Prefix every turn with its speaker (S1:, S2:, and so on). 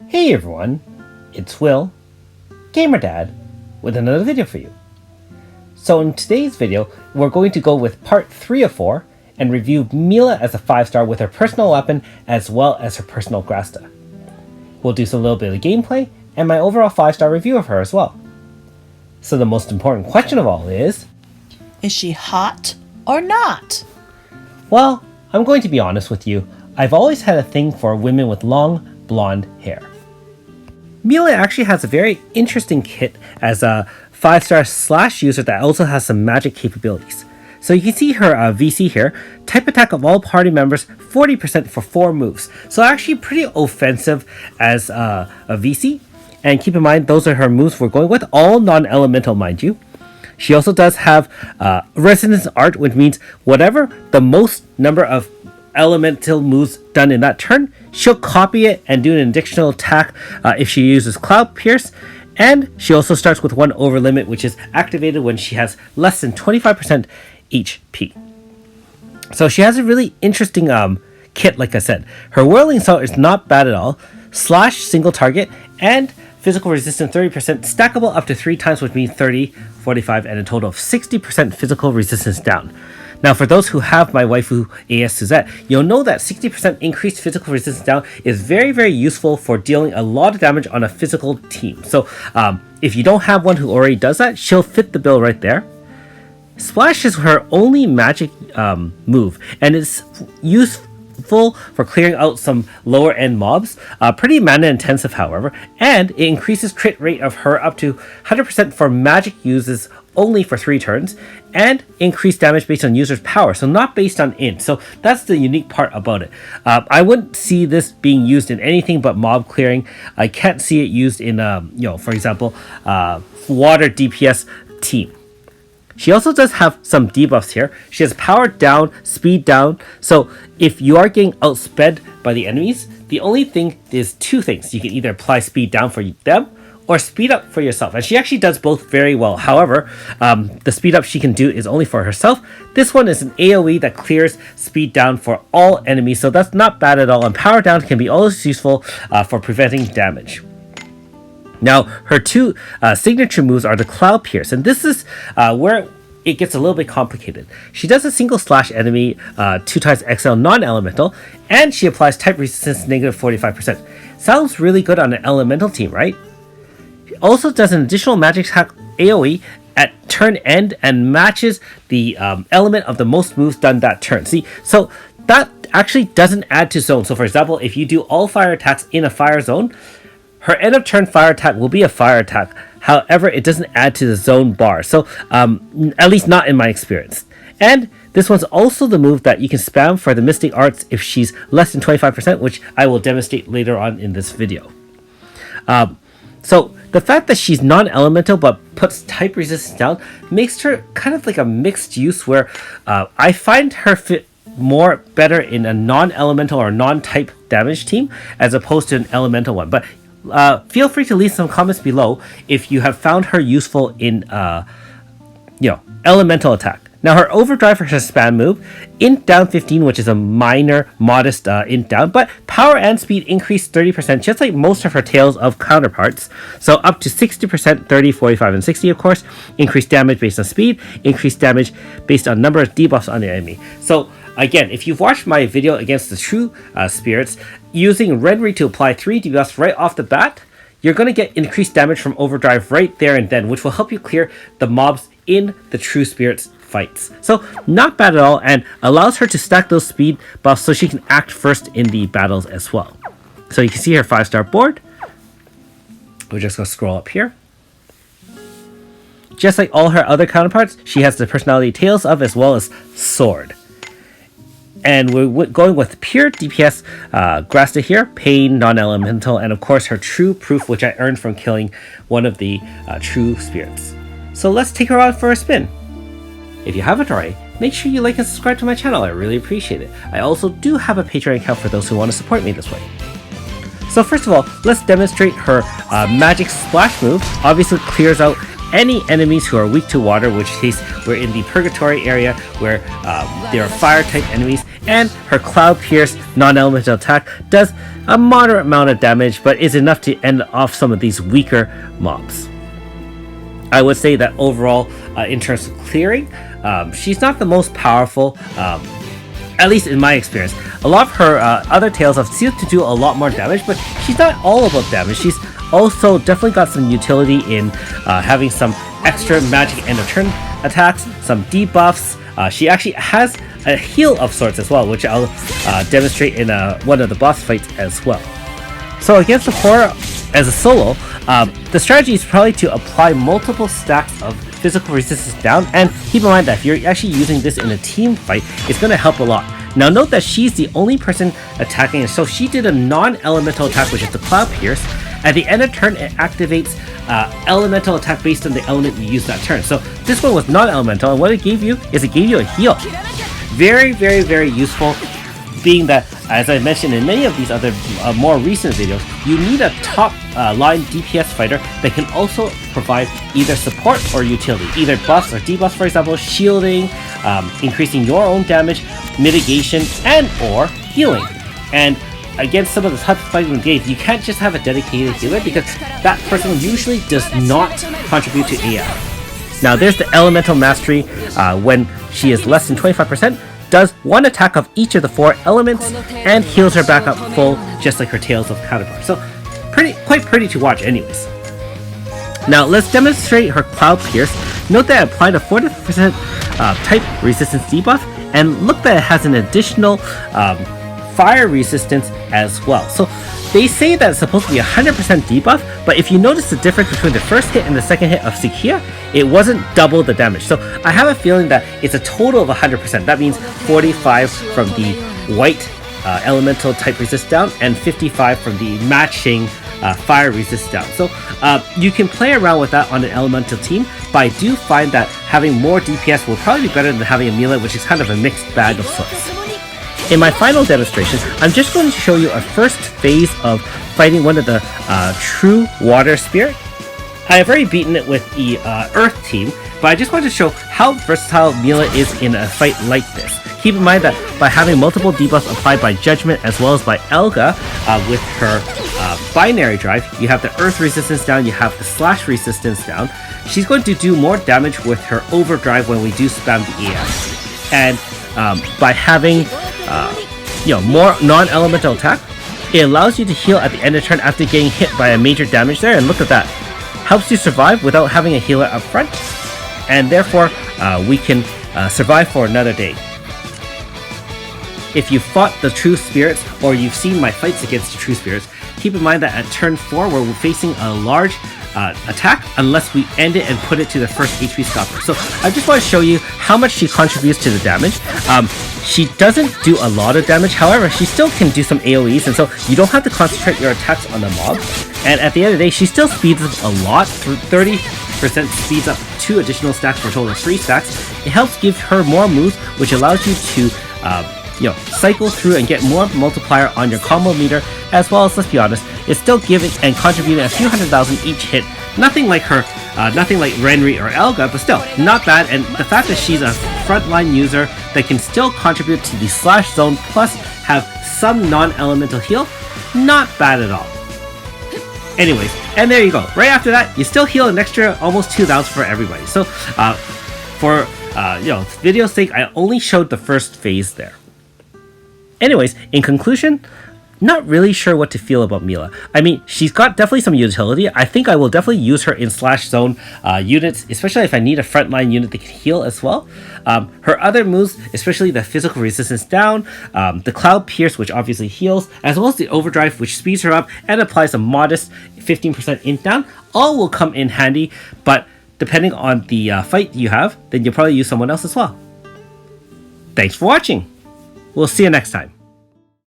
S1: Hey everyone, it's Will, Gamer Dad, with another video for you. So in today's video, we're going to go with part 3 of 4 and review Milla as a 5-star with her personal weapon as well as her personal Grasta. We'll do some little bit of gameplay and my overall 5-star review of her as well. So the most important question of all is
S2: she hot or not?
S1: Well, I'm going to be honest with you, I've always had a thing for women with long, blonde hair. Milla actually has a very interesting kit as a 5-star slash user that also has some magic capabilities. So you can see her VC here, type attack of all party members, 40% for 4 moves. So actually pretty offensive as a VC. And keep in mind, those are her moves we're going with, all non-elemental mind you. She also does have Resonance Art, which means whatever the most number of elemental moves done in that turn, she'll copy it and do an additional attack if she uses Cloud Pierce. And she also starts with 1 over limit, which is activated when she has less than 25% HP. So she has a really interesting kit, like I said. Her Whirling Assault is not bad at all. Slash single target and physical resistance 30%, stackable up to 3 times, which means 30, 45, and a total of 60% physical resistance down. Now, for those who have my waifu AS Suzette, you'll know that 60% increased physical resistance down is very, very useful for dealing a lot of damage on a physical team. So if you don't have one who already does that, she'll fit the bill right there. Splash is her only magic move, and it's useful for clearing out some lower end mobs. Pretty mana intensive, however, and it increases crit rate of her up to 100% for magic uses only for 3 turns, and increased damage based on user's power, so not based on int. So that's the unique part about it. I wouldn't see this being used in anything but mob clearing. I can't see it used in for example, water DPS team. She also does have some debuffs here. She has power down, speed down. So if you are getting outsped by the enemies, the only thing is 2 things. You can either apply speed down for them or speed up for yourself. And she actually does both very well. However, the speed up she can do is only for herself. This one is an AoE that clears speed down for all enemies. So that's not bad at all. And power down can be always useful for preventing damage. Now, her 2 signature moves are the Cloud Pierce, and this is where it gets a little bit complicated. She does a single slash enemy 2 times XL non-elemental, and she applies type resistance negative 45%. Sounds really good on an elemental team, right? She also does an additional magic attack AoE at turn end and matches the element of the most moves done that turn. See, so that actually doesn't add to zone. So for example, if you do all fire attacks in a fire zone, her end of turn fire attack will be a fire attack. However, it doesn't add to the zone bar. So, at least not in my experience. And this one's also the move that you can spam for the Mystic Arts if she's less than 25%, which I will demonstrate later on in this video. So, the fact that she's non-elemental but puts type resistance down makes her kind of like a mixed use where I find her fit more better in a non-elemental or non-type damage team as opposed to an elemental one. But feel free to leave some comments below if you have found her useful in elemental attack. Now her Overdrive is her spam move, int down 15, which is a minor modest int down, but power and speed increase 30%, just like most of her Tales of counterparts. So up to 60%, 30, 45, and 60, of course. Increased damage based on speed, increased damage based on number of debuffs on the enemy. So again, if you've watched my video against the true spirits, using Renry to apply 3 debuffs right off the bat, you're going to get increased damage from Overdrive right there and then, which will help you clear the mobs in the true spirits fights. So not bad at all, and allows her to stack those speed buffs so she can act first in the battles as well. So you can see her 5-star board. We're just going to scroll up here. Just like all her other counterparts, she has the personality Tales of as well as Sword. And we're going with pure DPS Grasta here, Pain, non-elemental, and of course her True Proof, which I earned from killing one of the true spirits. So let's take her out for a spin. If you haven't already, make sure you like and subscribe to my channel, I really appreciate it. I also do have a Patreon account for those who want to support me this way. So first of all, let's demonstrate her magic splash move. Obviously clears out any enemies who are weak to water, which case we're in the purgatory area where there are fire type enemies. And her Cloud Pierce non-elemental attack does a moderate amount of damage, but is enough to end off some of these weaker mobs. I would say that overall, in terms of clearing, she's not the most powerful, at least in my experience. A lot of her other tails have seemed to do a lot more damage, but she's not all about damage. She's also definitely got some utility in having some extra magic end of turn attacks, some debuffs. She actually has a heal of sorts as well, which I'll demonstrate in one of the boss fights as well. So against the Horror as a solo, the strategy is probably to apply multiple stacks of physical resistance down, and keep in mind that if you're actually using this in a team fight, it's going to help a lot. Now note that she's the only person attacking, so she did a non-elemental attack, which is the Cloud Pierce. At the end of turn, it activates elemental attack based on the element you use that turn. So this one was non-elemental, and what it gave you is it gave you a heal. Very, very, very useful, being that, as I mentioned in many of these other more recent videos, you need a top line DPS fighter that can also provide either support or utility, either buffs or debuffs, for example, shielding, increasing your own damage, mitigation, and or healing. And against some of the tough fighting games, you can't just have a dedicated healer because that person usually does not contribute to AF. Now there's the Elemental Mastery. When she is less than 25%, does one attack of each of the 4 elements and heals her back up full, just like her Tales of counterpart. So quite pretty to watch anyways. Now let's demonstrate her Cloud Pierce. Note that I applied a 40% type resistance debuff, and look that it has an additional fire resistance as well. So they say that it's supposed to be 100% debuff, but if you notice the difference between the first hit and the second hit of Sakia, it wasn't double the damage. So I have a feeling that it's a total of 100%. That means 45 from the white elemental type resist down and 55 from the matching fire resist down. So you can play around with that on an elemental team, but I do find that having more DPS will probably be better than having a Milla, which is kind of a mixed bag of sorts. In my final demonstration, I'm just going to show you a first phase of fighting one of the true water spirit. I have already beaten it with the earth team, but I just want to show how versatile Milla is in a fight like this. Keep in mind that by having multiple debuffs applied by Judgment as well as by Elga with her binary drive, you have the earth resistance down, you have the slash resistance down. She's going to do more damage with her overdrive when we do spam the EF. And by having more non-elemental attack, it allows you to heal at the end of turn after getting hit by a major damage there, and look at that. Helps you survive without having a healer up front, and therefore we can survive for another day. If you fought the true spirits, or you've seen my fights against the true spirits, keep in mind that at turn 4 we're facing a large attack unless we end it and put it to the first HP scalper. So I just want to show you how much she contributes to the damage. She doesn't do a lot of damage, however she still can do some AoEs, and so you don't have to concentrate your attacks on the mob. And at the end of the day, she still speeds up a lot. 30% speeds up 2 additional stacks for a total of 3 stacks. It helps give her more moves, which allows you to cycle through and get more multiplier on your combo meter, as well as, let's be honest, it's still giving and contributing a few 100,000 each hit. Nothing like her, nothing like Renri or Elga, but still not bad. And the fact that she's a frontline user that can still contribute to the slash zone plus have some non-elemental heal, not bad at all. Anyways, and there you go. Right after that, you still heal an extra almost 2,000 for everybody. So for video's sake, I only showed the first phase there. Anyways, in conclusion, not really sure what to feel about Milla. I mean, she's got definitely some utility. I think I will definitely use her in slash zone units, especially if I need a frontline unit that can heal as well. Her other moves, especially the physical resistance down, the Cloud Pierce, which obviously heals, as well as the Overdrive, which speeds her up and applies a modest 15% int down, all will come in handy, but depending on the fight you have, then you'll probably use someone else as well. Thanks for watching! We'll see you next time.